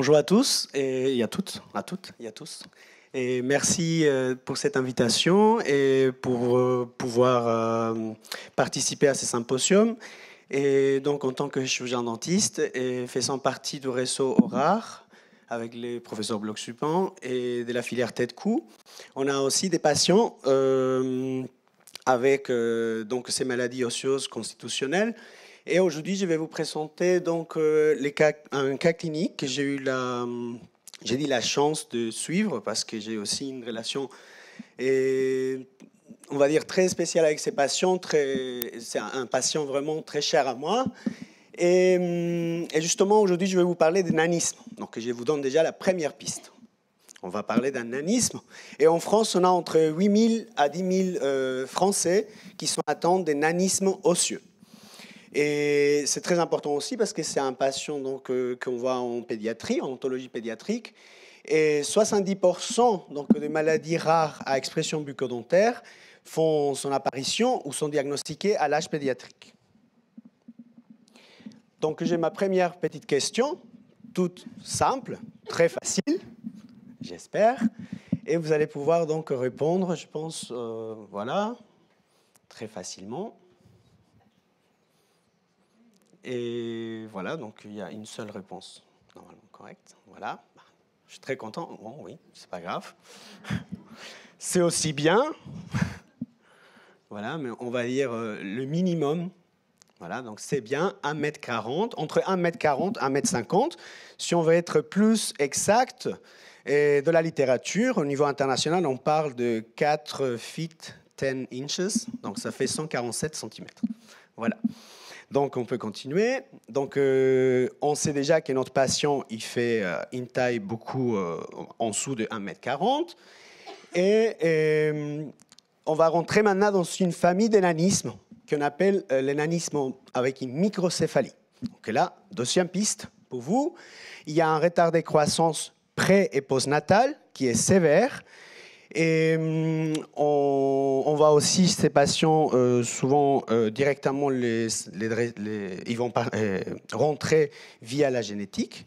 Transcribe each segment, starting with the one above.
Bonjour à tous et à toutes, et à tous. Et merci pour cette invitation et pour pouvoir participer à ce symposium. Et donc, en tant que chirurgien dentiste et faisant partie du réseau ORAR avec les professeurs Bloch-Suppan et de la filière tête-cou, on a aussi des patients avec donc ces maladies osseuses constitutionnelles. Et aujourd'hui, je vais vous présenter donc un cas clinique que j'ai dit la chance de suivre parce que j'ai aussi une relation, et, on va dire, très spéciale avec ces patients. C'est un patient vraiment très cher à moi. Et justement, aujourd'hui, je vais vous parler de nanisme. Donc, je vous donne déjà la première piste. On va parler d'un nanisme. Et en France, on a entre 8 000 à 10 000 Français qui sont atteints de nanisme osseux. Et c'est très important aussi parce que c'est un patient qu'on voit en pédiatrie, en odontologie pédiatrique. Et 70% donc, des maladies rares à expression bucco-dentaire font son apparition ou sont diagnostiquées à l'âge pédiatrique. Donc j'ai ma première petite question, toute simple, très facile, j'espère. Et vous allez pouvoir donc répondre, je pense, voilà, très facilement. Et voilà, donc il y a une seule réponse normalement correcte. Voilà, je suis très content. Bon, oui, c'est pas grave. C'est aussi bien. Voilà, mais on va dire le minimum. Voilà, donc c'est bien 1m40, entre 1m40 et 1m50. Si on veut être plus exact, et de la littérature, au niveau international, on parle de 4 feet 10 inches, donc ça fait 147 cm. Voilà. Donc, on peut continuer. Donc, on sait déjà que notre patient, il fait une taille beaucoup en dessous de 1m40. Et on va rentrer maintenant dans une famille d'énanismes qu'on appelle l'énanisme avec une microcéphalie. Donc là, deuxième piste pour vous. Il y a un retard de croissance pré- et postnatal qui est sévère. Et on voit aussi ces patients souvent directement, ils vont rentrer via la génétique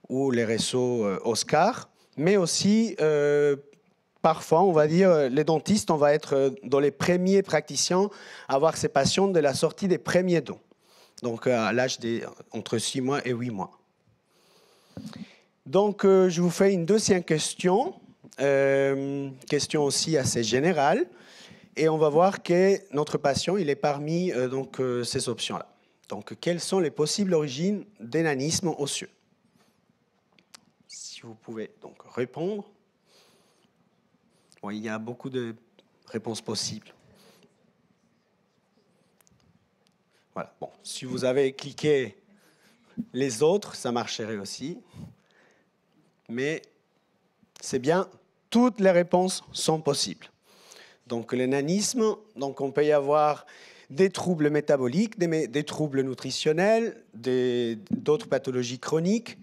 ou les réseaux Oscar, mais aussi parfois, on va dire, les dentistes, on va être dans les premiers praticiens à voir ces patients de la sortie des premiers dents, donc à l'âge entre 6 mois et 8 mois. Donc, je vous fais une deuxième question. Question aussi assez générale, et on va voir que notre patient, il est parmi ces options-là. Donc, quelles sont les possibles origines d'énanisme osseux? Si vous pouvez donc répondre. Bon, il y a beaucoup de réponses possibles. Voilà. Bon, si vous avez cliqué les autres, ça marcherait aussi. Mais c'est bien. Toutes les réponses sont possibles. Donc, l'énanisme, donc on peut y avoir des troubles métaboliques, des troubles nutritionnels, d'autres pathologies chroniques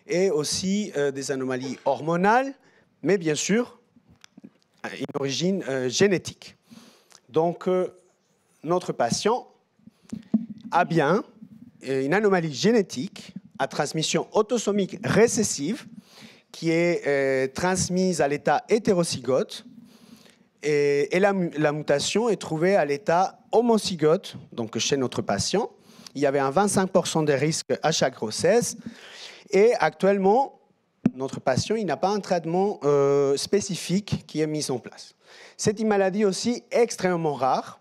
et aussi des anomalies hormonales, mais bien sûr, une origine génétique. Donc, notre patient a bien une anomalie génétique à transmission autosomique récessive qui est transmise à l'état hétérozygote, et la mutation est trouvée à l'état homozygote, donc chez notre patient. Il y avait un 25% de risque à chaque grossesse, et actuellement, notre patient, il n'a pas un traitement spécifique qui est mis en place. C'est une maladie aussi extrêmement rare,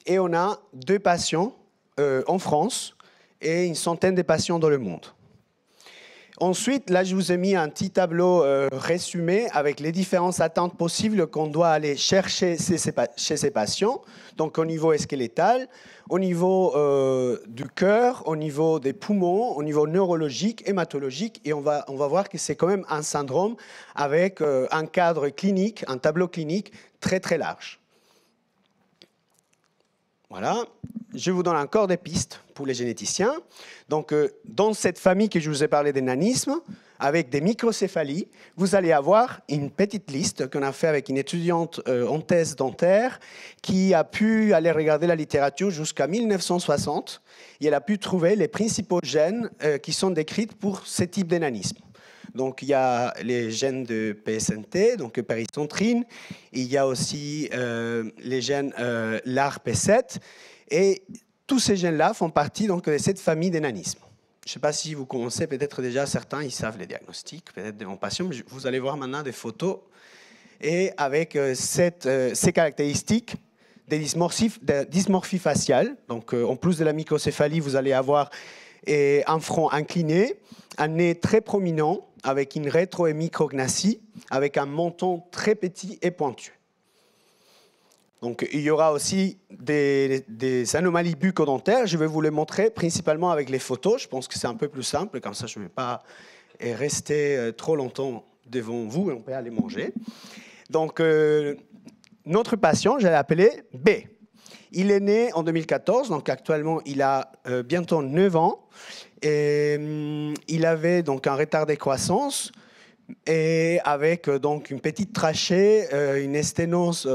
et on a 2 patients en France et une centaine de patients dans le monde. Ensuite, là, je vous ai mis un petit tableau résumé avec les différentes attentes possibles qu'on doit aller chercher chez ces patients. Donc, au niveau squelettal, au niveau du cœur, au niveau des poumons, au niveau neurologique, hématologique. Et on va voir que c'est quand même un syndrome avec un cadre clinique, un tableau clinique très, très large. Voilà, je vous donne encore des pistes pour les généticiens. Donc, dans cette famille que je vous ai parlé d'énanisme, avec des microcéphalies, vous allez avoir une petite liste qu'on a fait avec une étudiante en thèse dentaire qui a pu aller regarder la littérature jusqu'à 1960 et elle a pu trouver les principaux gènes qui sont décrits pour ce type d'énanisme. Donc, il y a les gènes de PSNT, donc péricentrine. Il y a aussi les gènes LAR-P7. Et tous ces gènes-là font partie donc, de cette famille des nanismes. Je ne sais pas si vous commencez, peut-être déjà certains, ils savent les diagnostics, peut-être de mon patient, mais vous allez voir maintenant des photos. Et avec ces caractéristiques des dysmorphies faciales, donc en plus de la microcéphalie, vous allez avoir un front incliné, un nez très prominent, avec une rétrohémicrognathie, avec un menton très petit et pointu. Donc, il y aura aussi des anomalies bucco-dentaires. Je vais vous les montrer principalement avec les photos. Je pense que c'est un peu plus simple, comme ça je ne vais pas rester trop longtemps devant vous et on peut aller manger. Donc, notre patient, je l'ai appelé B. Il est né en 2014, donc actuellement il a bientôt 9 ans. Et, il avait donc un retard de croissance et avec donc une petite trachée, une sténose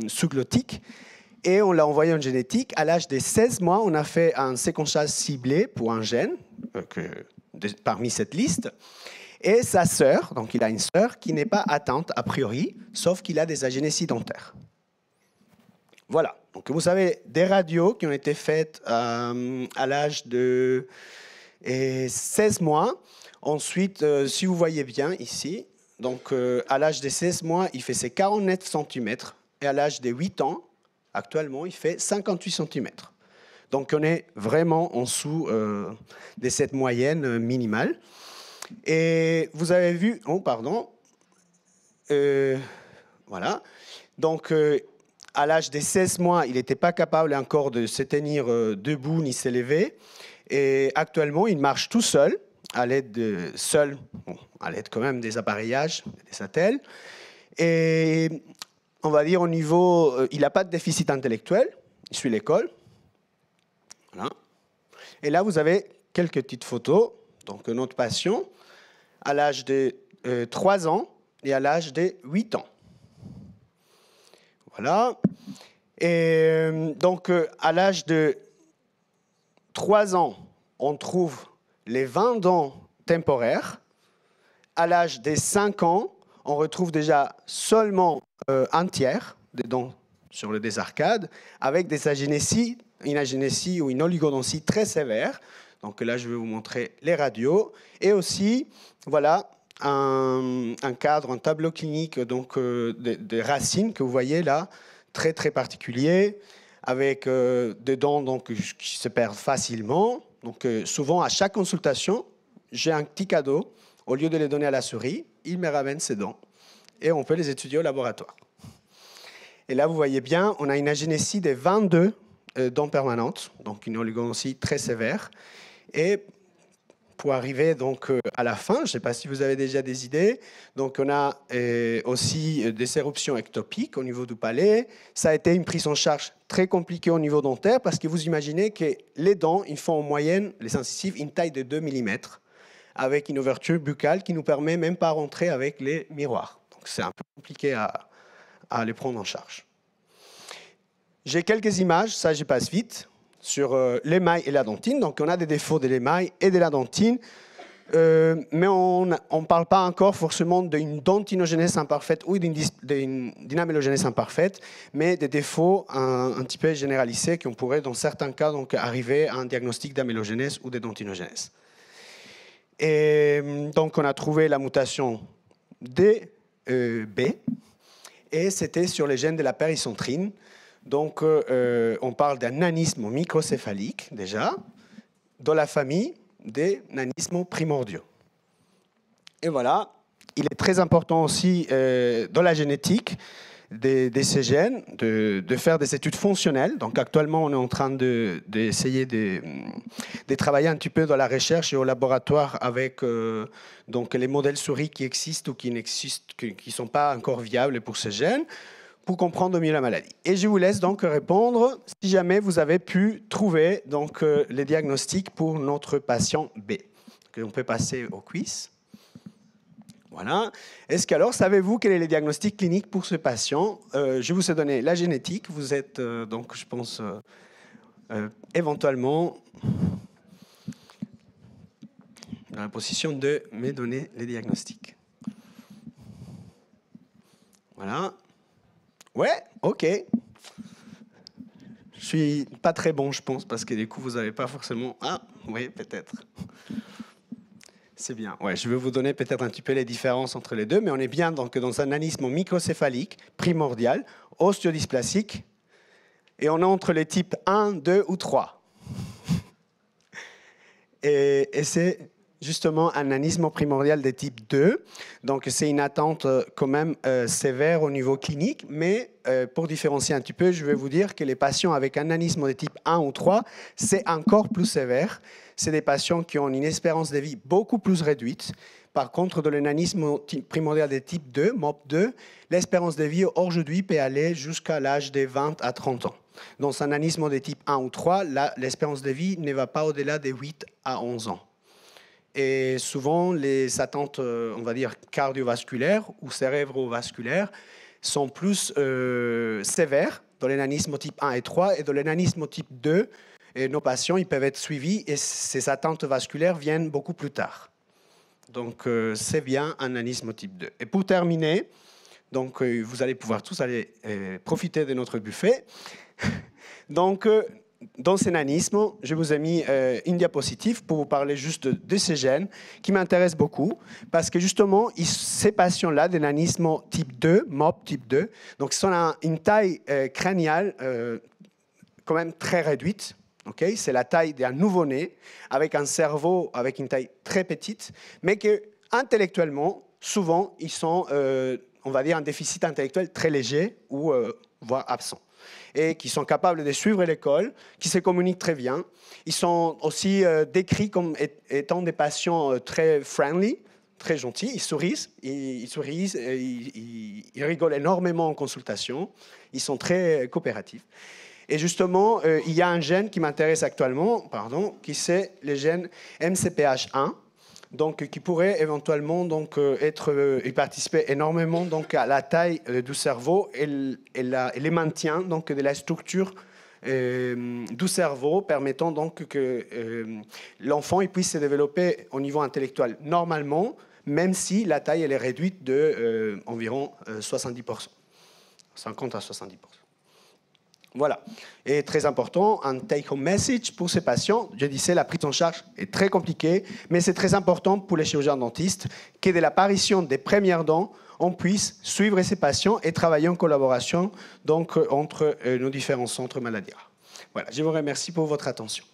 sous-glottique. Et on l'a envoyé en génétique. À l'âge de 16 mois, on a fait un séquençage ciblé pour un gène parmi cette liste. Et sa sœur, donc il a une sœur qui n'est pas atteinte a priori, sauf qu'il a des agénésies dentaires. Voilà. Donc vous savez, des radios qui ont été faites à l'âge de 16 mois. Ensuite, si vous voyez bien ici, donc à l'âge de 16 mois, il fait ses 49 cm. Et à l'âge de 8 ans, actuellement, il fait 58 cm. Donc on est vraiment en dessous de cette moyenne minimale. Et vous avez vu, oh pardon, voilà. Donc à l'âge de 16 mois, il n'était pas capable encore de se tenir debout ni s'élever. Et actuellement, il marche tout seul, à l'aide à l'aide quand même des appareillages, des attelles. Et on va dire au niveau, il n'a pas de déficit intellectuel, il suit l'école. Voilà. Et là, vous avez quelques petites photos. Donc, notre patient, à l'âge de 3 ans et à l'âge de 8 ans. Voilà. Et donc, à l'âge de 3 ans, on trouve les 20 dents temporaires. À l'âge de 5 ans, on retrouve déjà seulement un tiers des dents sur le désarcade, avec des agénésies, une agénésie ou une oligodontie très sévère. Donc là, je vais vous montrer les radios. Et aussi, voilà, un cadre, un tableau clinique donc, de racines que vous voyez là, très, très particulier, avec des dents donc, qui se perdent facilement. Donc souvent, à chaque consultation, j'ai un petit cadeau. Au lieu de les donner à la souris, il me ramène ses dents. Et on peut les étudier au laboratoire. Et là, vous voyez bien, on a une agénésie de 22 dents permanentes, donc une oligodontie très sévère. Et pour arriver donc à la fin, je ne sais pas si vous avez déjà des idées, donc on a aussi des éruptions ectopiques au niveau du palais. Ça a été une prise en charge très compliquée au niveau dentaire parce que vous imaginez que les dents, ils font en moyenne, les incisives, une taille de 2 mm avec une ouverture buccale qui ne nous permet même pas de rentrer avec les miroirs. Donc c'est un peu compliqué à les prendre en charge. J'ai quelques images, ça je passe vite, sur l'émail et la dentine. Donc on a des défauts de l'émail et de la dentine, mais on ne parle pas encore forcément d'une dentinogénèse imparfaite ou d'une amélogénèse imparfaite, mais des défauts un petit peu généralisés qu'on pourrait dans certains cas donc, arriver à un diagnostic d'amélogénèse ou de dentinogénèse. Et donc on a trouvé la mutation DB, et c'était sur les gènes de la péricentrine. Donc, on parle d'un nanisme microcéphalique, déjà, dans la famille des nanismes primordiaux. Et voilà, il est très important aussi, dans la génétique de ces gènes, de faire des études fonctionnelles. Donc, actuellement, on est en train d'essayer de travailler un petit peu dans la recherche et au laboratoire avec donc, les modèles souris qui existent ou qui ne sont pas encore viables pour ces gènes, pour comprendre mieux la maladie. Et je vous laisse donc répondre si jamais vous avez pu trouver donc, les diagnostics pour notre patient B. On peut passer au quiz. Voilà. Est-ce qu'alors, savez-vous quel est le diagnostic clinique pour ce patient? Je vous ai donné la génétique. Vous êtes donc, je pense, éventuellement dans la position de me donner les diagnostics. Voilà. Ouais, ok. Je suis pas très bon, je pense, parce que du coup, vous n'avez pas forcément... Ah, oui, peut-être. C'est bien. Ouais, je vais vous donner peut-être un petit peu les différences entre les deux, mais on est bien donc dans un anisme microcéphalique primordial, ostéodysplasique, et on est entre les types 1, 2 ou 3. Et c'est justement un anisme primordial de type 2. Donc, c'est une attente quand même sévère au niveau clinique. Mais pour différencier un petit peu, je vais vous dire que les patients avec un anisme de type 1 ou 3, c'est encore plus sévère. C'est des patients qui ont une espérance de vie beaucoup plus réduite. Par contre, dans l'anisme primordial de type 2, MOP2, l'espérance de vie aujourd'hui peut aller jusqu'à l'âge de 20 à 30 ans. Dans un anisme de type 1 ou 3, l'espérance de vie ne va pas au-delà de 8 à 11 ans. Et souvent, les attentes, on va dire, cardiovasculaires ou cérébrovasculaires sont plus sévères dans l'anisme type 1 et 3. Et dans l'anisme type 2, nos patients ils peuvent être suivis et ces attentes vasculaires viennent beaucoup plus tard. Donc, c'est bien un anisme type 2. Et pour terminer, donc, vous allez pouvoir tous aller profiter de notre buffet. Donc, dans ce nanisme, je vous ai mis une diapositive pour vous parler juste de ces gènes qui m'intéressent beaucoup parce que justement, ces patients-là, des nanismes type 2, MOP type 2, donc ils sont une taille crâniale quand même très réduite. Okay, c'est la taille d'un nouveau-né avec un cerveau avec une taille très petite, mais que intellectuellement, souvent, ils sont, on va dire, un déficit intellectuel très léger ou voire absent. Et qui sont capables de suivre l'école, qui se communiquent très bien. Ils sont aussi décrits comme étant des patients très friendly, très gentils. Ils sourient, ils rigolent énormément en consultation. Ils sont très coopératifs. Et justement, il y a un gène qui m'intéresse actuellement, qui c'est le gène MCPH1, donc, qui pourrait éventuellement donc, y participer énormément donc, à la taille du cerveau et le maintien donc, de la structure du cerveau, permettant donc que l'enfant puisse se développer au niveau intellectuel normalement, même si la taille elle est réduite de environ 70%, 50 à 70%. Voilà. Et très important, un take-home message pour ces patients. Je disais, la prise en charge est très compliquée, mais c'est très important pour les chirurgiens dentistes que dès l'apparition des premières dents, on puisse suivre ces patients et travailler en collaboration donc, entre nos différents centres maladies. Voilà, je vous remercie pour votre attention.